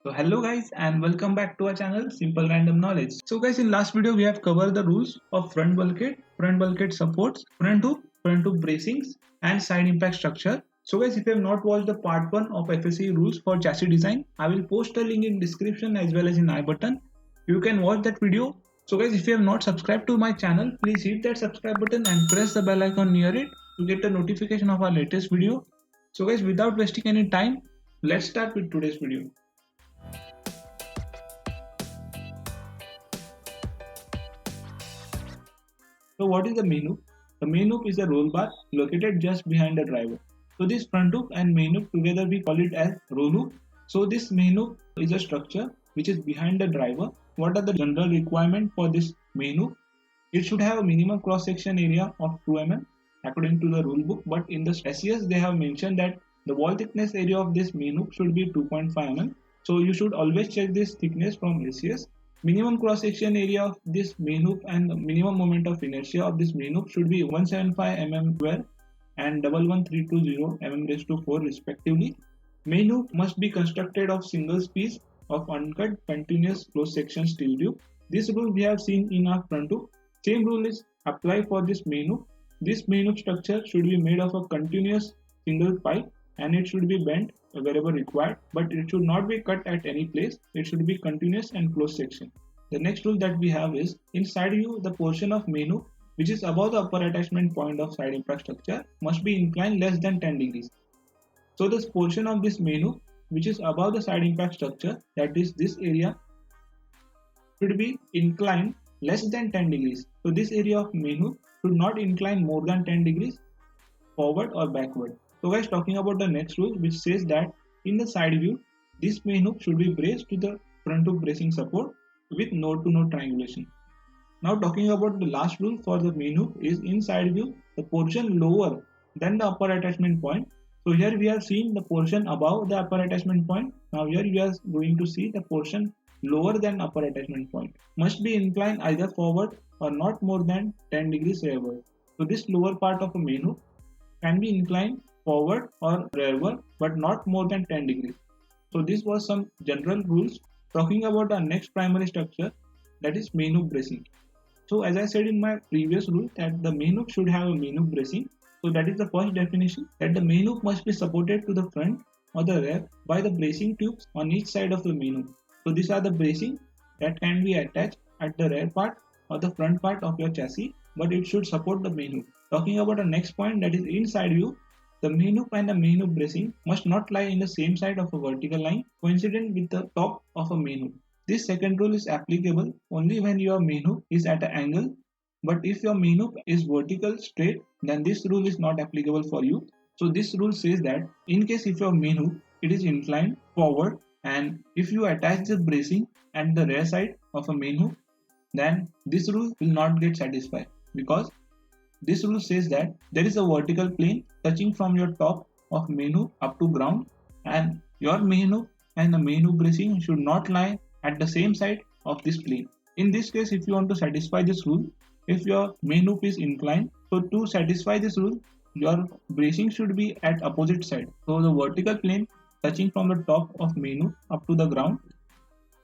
So hello guys and welcome back to our channel Simple Random Knowledge. So guys, in last video we have covered the rules of front bulkhead supports, front hook bracings and side impact structure. So guys, if you have not watched the part 1 of FSC rules for chassis design, I will post a link in description as well as in I button. You can watch that video. So guys, if you have not subscribed to my channel, please hit that subscribe button and press the bell icon near it to get the notification of our latest video. So guys, without wasting any time, let's start with today's video. So what is the main hook? The main hook is a roll bar located just behind the driver. So this front hook and main hook together we call it as roll hook. So this main hook is a structure which is behind the driver. What are the general requirements for this main hook? It should have a minimum cross section area of 2 mm according to the rule book, but in the SES they have mentioned that the wall thickness area of this main hook should be 2.5 mm. So you should always check this thickness from SES. Minimum cross section area of this main hook and the minimum moment of inertia of this main hook should be 175 mm square and 11320 mm raised to 4 respectively. Main hook must be constructed of single piece of uncut continuous close section steel tube. This rule we have seen in our front hook. Same rule is applied for this main hook. This main hook structure should be made of a continuous single pipe and it should be bent wherever required, but it should not be cut at any place. It should be continuous and close section. The next rule that we have is inside view, the portion of main hook which is above the upper attachment point of side impact structure must be inclined less than 10 degrees. So this portion of this main hook which is above the side impact structure, that is this area, should be inclined less than 10 degrees. So this area of main hook should not incline more than 10 degrees forward or backward. So guys, talking about the next rule which says that in the side view, this main hook should be braced to the front hook bracing support with node to node triangulation. Now talking about the last rule for the main hook is in side view, the portion lower than the upper attachment point. So here we are seeing the portion above the upper attachment point. Now here we are going to see the portion lower than upper attachment point must be inclined either forward or not more than 10 degrees rearward. So this lower part of a main hook can be inclined forward or rearward but not more than 10 degrees. So this was some general rules. Talking about our next primary structure, that is main hook bracing. So as I said in my previous rule that the main hook should have a main hook bracing. So that is the first definition, that the main hook must be supported to the front or the rear by the bracing tubes on each side of the main hook. So these are the bracing that can be attached at the rear part or the front part of your chassis, but it should support the main hook. Talking about the next point, that is inside view, the main hook and the main hook bracing must not lie in the same side of a vertical line coincident with the top of a main hook. This second rule is applicable only when your main hook is at an angle, but if your main hook is vertical straight, then this rule is not applicable for you. So this rule says that in case if your main hook it is inclined forward and if you attach the bracing at the rear side of a main hook, then this rule will not get satisfied because this rule says that there is a vertical plane touching from your top of main hook up to ground and your main hook and the main hook bracing should not lie at the same side of this plane. In this case, if you want to satisfy this rule, if your main hook is inclined, so to satisfy this rule, your bracing should be at opposite side. So the vertical plane touching from the top of main hook up to the ground.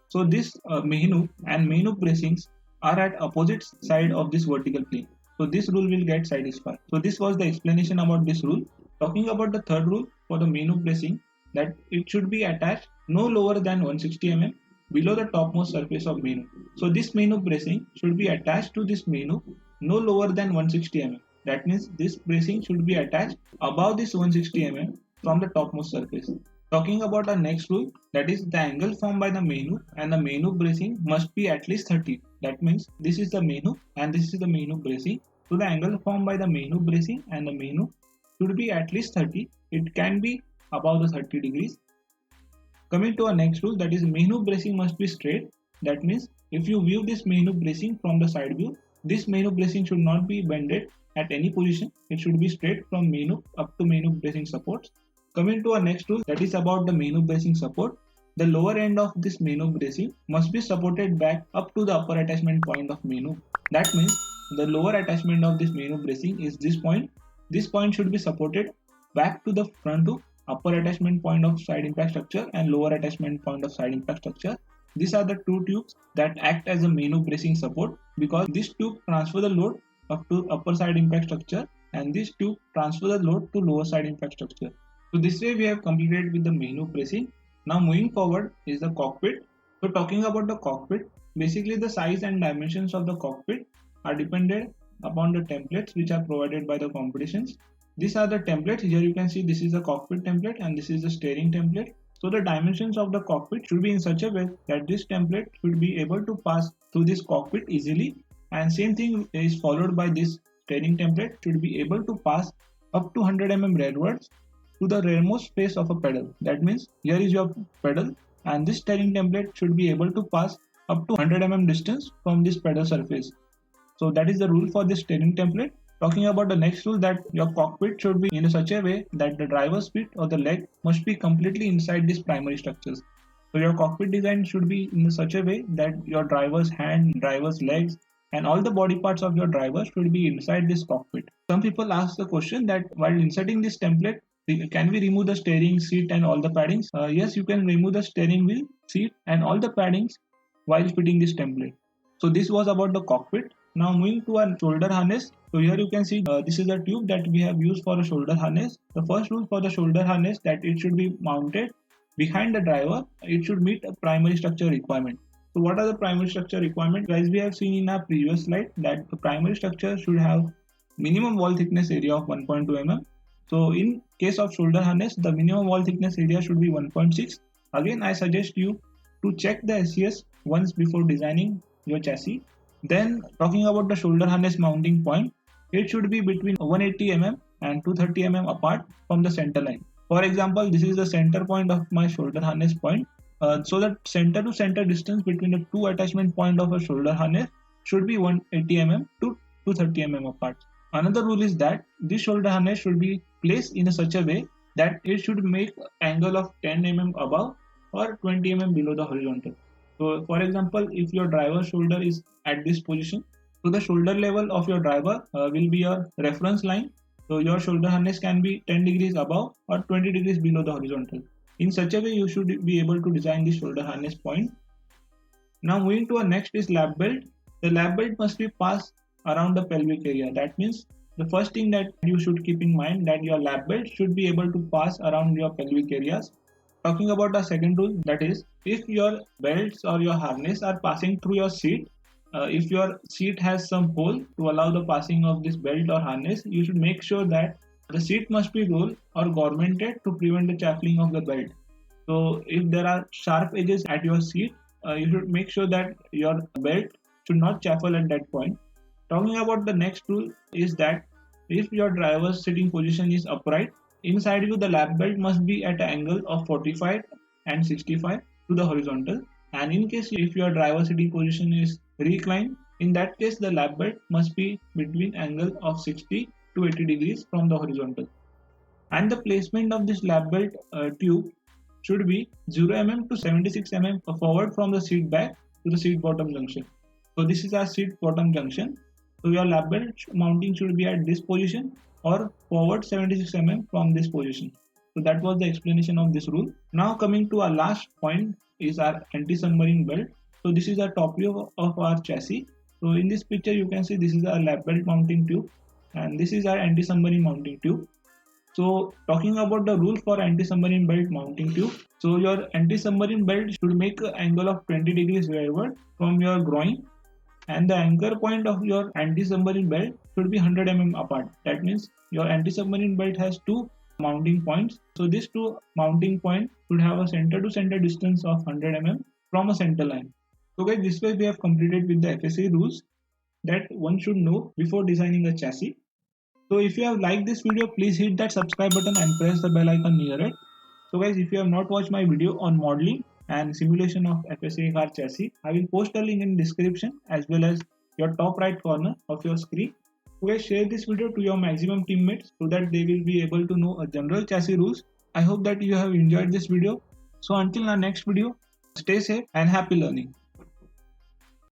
So this main hook and main hook bracings are at opposite side of this vertical plane. So this rule will get satisfied. So this was the explanation about this rule. Talking about the third rule for the main hook bracing, that it should be attached no lower than 160 mm below the topmost surface of main hook. So this main hook bracing should be attached to this main hook no lower than 160 mm. That means this bracing should be attached above this 160 mm from the topmost surface. Talking about our next rule, that is the angle formed by the main hook and the main hook bracing must be at least 30. That means this is the main hook and this is the main hook bracing. So the angle formed by the main hook bracing and the main hook should be at least 30. It can be above the 30 degrees. Coming to our next rule, that is main hook bracing must be straight. That means if you view this main hook bracing from the side view, this main hook bracing should not be bended at any position. It should be straight from main hook up to main hook bracing supports. Coming to our next rule, that is about the main hook bracing support. The lower end of this main hook bracing must be supported back up to the upper attachment point of main hook. That means the lower attachment of this main hook bracing is this point. This point should be supported back to the front hook upper attachment point of side impact structure and lower attachment point of side impact structure. These are the two tubes that act as a main bracing support, because this tube transfer the load up to upper side impact structure and this tube transfer the load to lower side impact structure. So this way we have completed with the main bracing. Now moving forward is the cockpit. So talking about the cockpit, basically the size and dimensions of the cockpit are dependent upon the templates which are provided by the competitions. These are the templates. Here you can see this is the cockpit template and this is the steering template. So the dimensions of the cockpit should be in such a way that this template should be able to pass through this cockpit easily, and same thing is followed by this steering template should be able to pass up to 100 mm rearwards to the rearmost face of a pedal. That means here is your pedal and this steering template should be able to pass up to 100 mm distance from this pedal surface. So that is the rule for this steering template. Talking about the next rule, that your cockpit should be in such a way that the driver's feet or the leg must be completely inside these primary structures. So your cockpit design should be in such a way that your driver's hand, driver's legs and all the body parts of your driver should be inside this cockpit. Some people ask the question that while inserting this template, can we remove the steering, seat and all the paddings? Yes, you can remove the steering wheel, seat and all the paddings while fitting this template. So this was about the cockpit. Now moving to a shoulder harness. So here you can see this is a tube that we have used for a shoulder harness. The first rule for the shoulder harness, that it should be mounted behind the driver. It should meet a primary structure requirement. So what are the primary structure requirements? As we have seen in our previous slide, that the primary structure should have minimum wall thickness area of 1.2 mm. So in case of shoulder harness, the minimum wall thickness area should be 1.6. Again, I suggest you to check the SCS once before designing your chassis. Then talking about the shoulder harness mounting point, it should be between 180 mm and 230 mm apart from the center line. For example, this is the center point of my shoulder harness point. So the center to center distance between the two attachment point of a shoulder harness should be 180 mm to 230 mm apart. Another rule is that this shoulder harness should be placed in such a way that it should make angle of 10 mm above or 20 mm below the horizontal. So for example, if your driver's shoulder is at this position, so the shoulder level of your driver will be your reference line. So your shoulder harness can be 10 degrees above or 20 degrees below the horizontal. In such a way, you should be able to design this shoulder harness point. Now moving to our next is lap belt. The lap belt must be passed around the pelvic area. That means the first thing that you should keep in mind, that your lap belt should be able to pass around your pelvic areas. Talking about the second rule, that is, if your belts or your harness are passing through your seat, if your seat has some hole to allow the passing of this belt or harness, you should make sure that the seat must be rolled or gormented to prevent the chaffling of the belt. So if there are sharp edges at your seat, you should make sure that your belt should not chaffle at that point. Talking about the next rule is that if your driver's sitting position is upright, inside you the lap belt must be at an angle of 45 and 65 to the horizontal. And in case if your driver's sitting position is reclined, in that case the lap belt must be between angle of 60 to 80 degrees from the horizontal. And the placement of this lap belt tube should be 0 mm to 76 mm forward from the seat back to the seat bottom junction. So this is our seat bottom junction. So your lap belt mounting should be at this position or forward 76 mm from this position. So that was the explanation of this rule. Now coming to our last point is our anti-submarine belt. So this is our top view of our chassis. So in this picture you can see this is our lap belt mounting tube and this is our anti-submarine mounting tube. So talking about the rule for anti-submarine belt mounting tube. So your anti-submarine belt should make an angle of 20 degrees rearward from your groin, and the anchor point of your anti-submarine belt should be 100 mm apart. That means your anti-submarine belt has two mounting points. So these two mounting points should have a center to center distance of 100 mm from a center line. So guys, this way we have completed with the FSA rules that one should know before designing a chassis. So if you have liked this video, please hit that subscribe button and press the bell icon near it. So guys, if you have not watched my video on modeling and simulation of FSA car chassis, I will post a link in description as well as your top right corner of your screen. So guys, share this video to your maximum teammates so that they will be able to know a general chassis rules. I hope that you have enjoyed this video. So until our next video, stay safe and happy learning.